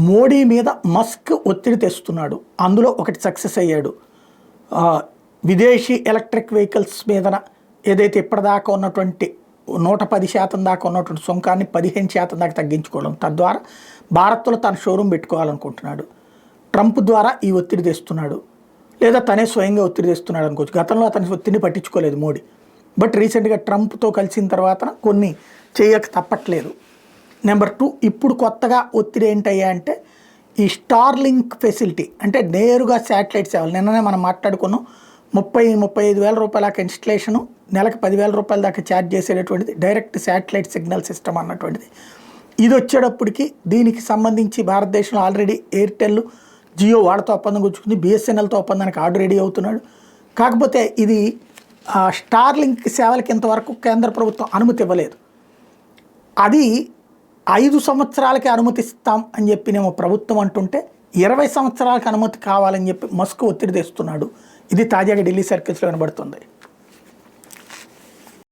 మోడీ మీద మస్క్ ఒత్తిడి తెస్తున్నాడు. అందులో ఒకటి సక్సెస్ అయ్యాడు. విదేశీ ఎలక్ట్రిక్ వెహికల్స్ మీద ఏదైతే ఇప్పటిదాకా ఉన్నటువంటి 110% దాకా ఉన్నటువంటి సుంకాన్ని 15% దాకా తగ్గించుకోవడం, తద్వారా భారత్లో తన షోరూమ్ పెట్టుకోవాలనుకుంటున్నాడు. ట్రంప్ ద్వారా ఈ ఒత్తిడి తెస్తున్నాడు, లేదా తనే స్వయంగా ఒత్తిడి తెస్తున్నాడు అనుకోవచ్చు. గతంలో అతని ఒత్తిడిని పట్టించుకోలేదు మోడీ, బట్ రీసెంట్గా ట్రంప్తో కలిసిన తర్వాత కొన్ని చేయక తప్పట్లేదు. నెంబర్ 2, ఇప్పుడు కొత్తగా ఒత్తిడి ఏంటయ్యా అంటే ఈ స్టార్లింక్ ఫెసిలిటీ, అంటే నేరుగా శాటిలైట్ సేవలు. నిన్ననే మనం మాట్లాడుకున్నాం, 35 వేల రూపాయల ఇన్స్టలేషను, నెలకు 10,000 రూపాయల దాకా ఛార్జ్ చేసేటటువంటిది డైరెక్ట్ శాటిలైట్ సిగ్నల్ సిస్టమ్ అన్నటువంటిది. ఇది వచ్చేటప్పటికి దీనికి సంబంధించి భారతదేశంలో ఆల్రెడీ ఎయిర్టెల్, జియో వాళ్ళతో ఒప్పందం కూర్చుకుంది, బిఎస్ఎన్ఎల్తో ఒప్పందానికి ఆర్డర్ రెడీ అవుతున్నాడు. కాకపోతే ఇది స్టార్లింక్ సేవలకి ఇంతవరకు కేంద్ర ప్రభుత్వం అనుమతి ఇవ్వలేదు. అది 5 సంవత్సరాలకి అనుమతిస్తాం అని చెప్పినేమో ప్రభుత్వం అంటుంటే 20 సంవత్సరాలకు అనుమతి కావాలని చెప్పి మస్క్ ఒత్తిడి తెస్తున్నాడు. ఇది తాజాగా ఢిల్లీ సర్కిల్స్లో వినబడుతుంది.